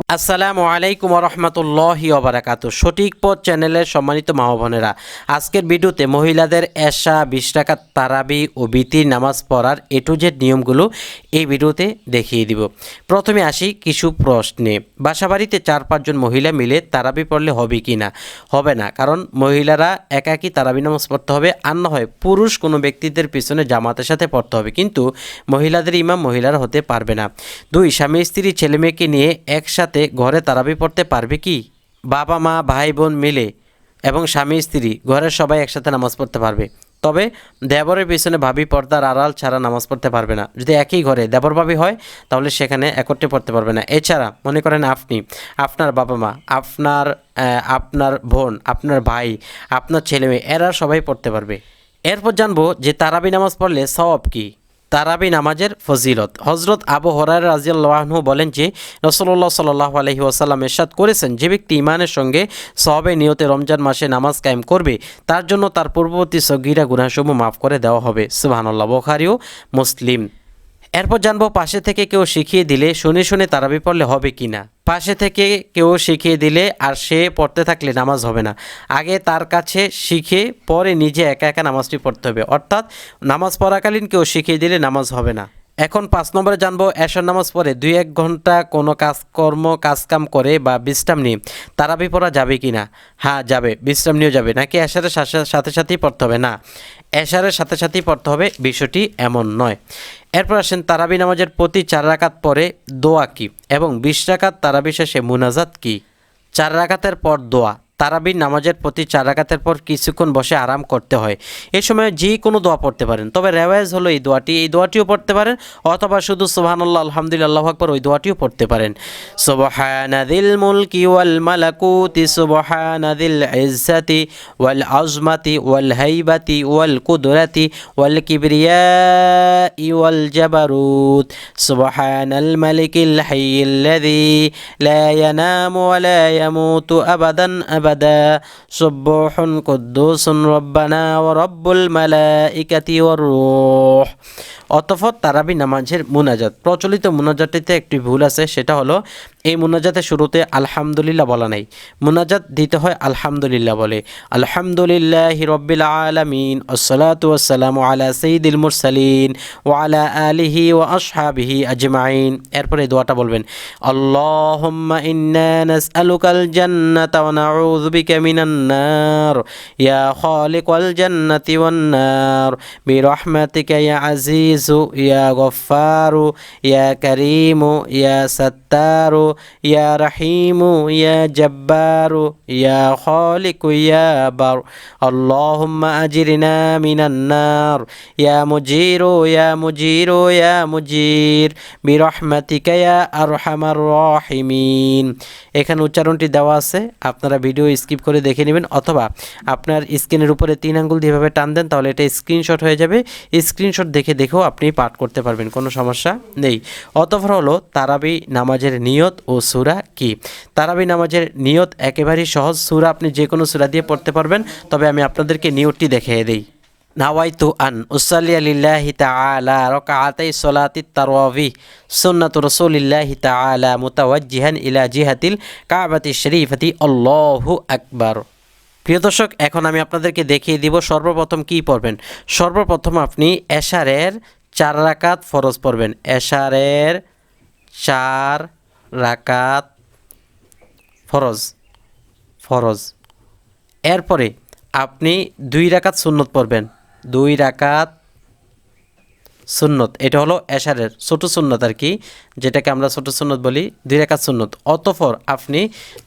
আসসালামু আলাইকুম রহমতুল্লাহি ওবারাকাতু। সঠিক পথ চ্যানেলের সম্মানিত মা ও বোনেরা, আজকের ভিডিওতে মহিলাদের এশা 20 রাকাত তারাবি ও বিতির নামাজ পড়ার এ টু জেড নিয়মগুলো এই ভিডিওতে দেখিয়ে দিব। প্রথমে আসি কিছু প্রশ্নে। বাসাবাড়িতে 4-5 জন মহিলা মিলে তারাবি পড়লে হবে কি না? হবে না, কারণ মহিলারা একাকী তারাবি নামাজ পড়তে হবে, আর না হয় পুরুষ কোনো ব্যক্তিদের পিছনে জামাতের সাথে পড়তে হবে, কিন্তু মহিলাদের ইমাম মহিলারা হতে পারবে না। 2, স্বামী স্ত্রী ছেলে মেয়েকে নিয়ে একসাথে ঘরে তারাবি পড়তে পারবে কি? বাবা মা ভাই বোন মিলে এবং স্বামী স্ত্রী ঘরের সবাই একসাথে নামাজ পড়তে পারবে, তবে দেবরের পিছনে ভাবি পর্দার আড়াল ছাড়া নামাজ পড়তে পারবে না। যদি একই ঘরে দেবর ভাবি হয় তাহলে সেখানে একত্রে পড়তে পারবে না। এছাড়া মনে করেন আপনি, আপনার বাবা মা, আপনার বোন, আপনার ভাই, আপনার ছেলে মেয়ে, এরা সবাই পড়তে পারবে। এরপর জানবো যে তারাবি নামাজ পড়লে সওয়াব কি। তারাবি নামাজের ফজিলত। হজরত আবু হুরায়রা রাদিয়াল্লাহু আনহু বলেন যে রাসূলুল্লাহ সাল্লাল্লাহু আলাইহি ওয়াসাল্লাম ইরশাদ করেছেন, যে ব্যক্তি ঈমানের সঙ্গে সওয়াবে নিয়তে রমজান মাসে নামাজ কায়েম করবে, তার জন্য তার পূর্ববর্তী সগীরা গুনাহসমূহ মাফ করে দেওয়া হবে। সুবহানাল্লাহ। বুখারী ও মুসলিম। এরপর জানবো পাশে থেকে কেউ শিখিয়ে দিলে শুনে শুনে তারাবি পড়লে হবে কি না। পাশে থেকে কেউ শিখিয়ে দিলে আর সে পড়তে থাকলে নামাজ হবে না। আগে তার কাছে শিখে পরে নিজে একা একা নামাজটি পড়তে হবে, অর্থাৎ নামাজ পড়াকালীন কেউ শিখিয়ে দিলে নামাজ হবে না। এখন 5 নম্বরে জানবো এশার নামাজ পড়ে 2-1 ঘন্টা কোনো কাজকাম করে বা বিশ্রাম নিয়ে তারাবি পড়া যাবে কি না? হ্যাঁ যাবে, বিশ্রাম নিয়েও যাবে। নাকি এশারের সাথে সাথেই পড়তে হবে? না, এশারের সাথে সাথেই পড়তে হবে, বিষয়টি এমন নয়। এরপর আসেন তারাবি নামাজের প্রতি 4 রাকাত পরে দোয়া কি এবং 20 রাকাত তারাবি শেষে মুনাজাত কি? 4 রাকাতের পর দোয়া। তারাবি নামাজের প্রতি 4 রাকাতের পর কিছুক্ষণ বসে আরাম করতে হয়। এই সময় যে কোনো দোয়া পড়তে পারেন, তবে রেওয়াজ হলো এই দোয়াটিও পড়তে পারেন, অথবা শুধু সুবহানাল্লাহ আলহামদুলিল্লাহ আল্লাহু আকবার ওই দোয়াটিও পড়তে পারেন। সুবহানাযিল মুলকি ওয়াল মালাকুতি সুবহানাযিল ইজ্জাতি ওয়াল আযমাতি ওয়াল হাইবাতি ওয়াল কুদরাতি ওয়াল কিবরিয়াই ওয়াল জাবারুত সুবহানাল মালিকিল হাইয়্যিল্লাযী লা ইয়ানামু ওয়া লা ইয়ামুতু আবাদান আবাদা সুবহুন কুদ্দুসুন রব্বানা ওয়া রব্বুল মালাইকাতি ওয়ার রূহ। অতঃপর তারাবি নামাজের মুনাজাত। প্রচলিত মুনাজাতিতে একটি ভুল আছে, সেটা হলো এই মুনাজাতের শুরুতে আলহামদুলিল্লাহ বলা নাই। মুনাজাত দিতে হয় আলহামদুলিল্লাহ বলে। আলহামদুলিল্লাহি রব্বিল আলামিন আসসালাতু ওয়াসসালামু আলা সাইয়্যিদিল মুরসালিন ওয়া আলা আলিহি ওয়া আসহাবিহি আজমাইন। এরপরে দোয়াটা বলবেন, আল্লাহুম্মা ইন্না নাসআলুকাল জান্নাতা ওয়া নাউযু বিকা মিনান নার ইয়া খালিকাল জান্নাতি ওয়ান নার বিরহমাতিকা ইয়া আজিজু ইয়া গফফারু ইয়া কারীমু ইয়া সাত্তারু ইয়া রাহিমু ইয়া জব্বারু ইয়া খালিকু ইয়া বার আল্লাহুম্মা আজিরনা মিনান নার ইয়া মুজিরু ইয়া মুজিরু ইয়া মুজির বিরহমাতিকা ইয়া আরহামার রাহিমিন। এখানে উচ্চারণটি দেওয়া আছে, আপনারা ভিডিও স্কিপ করে দেখে নেবেন, অথবা আপনার স্ক্রিনের উপরে 3 আঙ্গুল দিয়ে এভাবে টান দেন, তাহলে এটা স্ক্রিনশট হয়ে যাবে। স্ক্রিনশট দেখেও আপনি পাঠ করতে পারবেন, কোনো সমস্যা নেই। অতঃপর হলো তারাবি নামাজের নিয়ত ও সূরা কি। তারাবি নামাজের নিয়ত একেবারেই সহজ, সূরা আপনি যে কোনো সূরা দিয়ে পড়তে পারবেন, তবে আমি আপনাদেরকে নিয়তটি দেখিয়ে দেই। নাওয়াইতু আন উসাল্লিয়া লিল্লাহি তাআলা রাকাআতাই সলাতিত তারাবিহ সুন্নাতু রাসূলিল্লাহি তাআলা মুতাওয়াজ্জিহান ইলা জিহাতিল কাবাতি শরীফাতি আল্লাহু আকবার। প্রিয় দর্শক, এখন আমি আপনাদেরকে দেখিয়ে দিব সর্বপ্রথম কি পড়বেন। সর্বপ্রথম আপনি এশারের 4 রাকাত ফরজ পড়বেন। এশারের 4 রাকাত ফরজ। এরপরে আপনি 2 রাকাত সুন্নত পড়বেন। 2 রাকাত সুন্নত, এটা হলো এশারের ছোট সুন্নত আর কি, যেটাকে আমরা ছোট সুন্নত বলি। 2 রাকাত সুন্নত। অতঃপর আপনি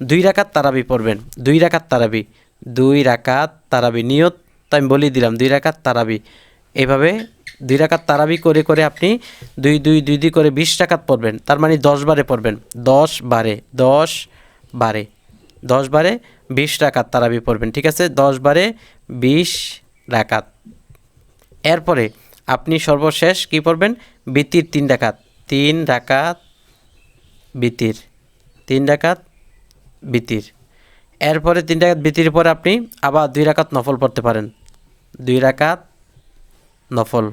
2 রাকাত তারাবি পড়বেন। 2 রাকাত তারাবি নিয়ত তো আমি বলি দিলাম, 2 রাকাত তারাবি। এভাবে 2 রাকাত তারাবি করে করে আপনি 2 করে 20 রাকাত পড়বেন। তার মানে 10 বারে পড়বেন। 10 বারে 20 রাকাত তারাবি পড়বেন, ঠিক আছে? 10 বারে 20 রাকাত। এরপরে আপনি সর্বশেষ কি পড়বেন? বিতির 3 রাকাত। 3 রাকাত বিতির। এরপরে 3 রাকাত বিতির পরে আপনি আবার 2 রাকাত নফল পড়তে পারেন। 2 রাকাত নফল,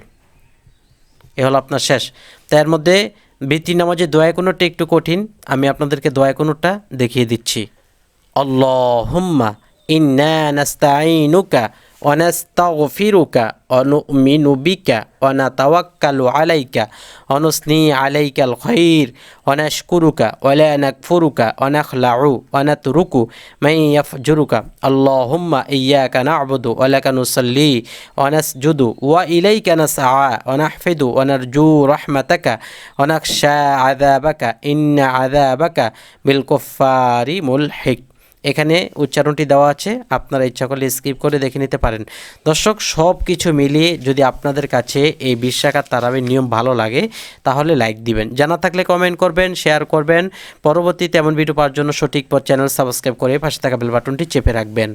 এ হলো আপনার শেষ। তার মধ্যে ভিত্তির নামাজে দোয়া কোনোটা একটু কঠিন, আমি আপনাদেরকে দোয়া কোনোটা দেখিয়ে দিচ্ছি। আল্লাহুম্মা ইন্না নাস্তাঈনুকা ওয়া নাস্তাগফিরুকা ওয়া নু'মিনু বিকা ওয়া নাতাওয়াক্কালু আলাইকা ওয়া নুসনি আলাইকাল খাইর ওয়া নাশকুরুকা ওয়া লা নাকফুরুকা ওয়া নাখলাউ ওয়া নাতরুকু মান ইয়াফজুরুকা। আল্লাহুম্মা ইয়্যাকা না'বুদু ওয়া লাকা নুসাল্লি ওয়া নাসজুদু ওয়া ইলাইকা নাসআ ওয়া নাহফিদু ওয়া নারজু রাহমাতাকা ওয়া নাখশা আযাবাকা ইন্না আযাবাকা বিল কুফফারি মুলহিক। এখানে উচ্চারণটি দেওয়া আছে, আপনারা ইচ্ছা করলে স্কিপ করে দেখে নিতে পারেন। দর্শক, সব কিছু মিলিয়ে যদি আপনাদের কাছে এই 20 রাকাত তারাবির নিয়ম ভালো লাগে তাহলে লাইক দিবেন, জানা থাকলে কমেন্ট করবেন, শেয়ার করবেন। পরবর্তীতে এমন ভিডিও পাওয়ার জন্য সঠিক পথ চ্যানেল সাবস্ক্রাইব করে পাশে থাকা বেল বাটনটি চেপে রাখবেন।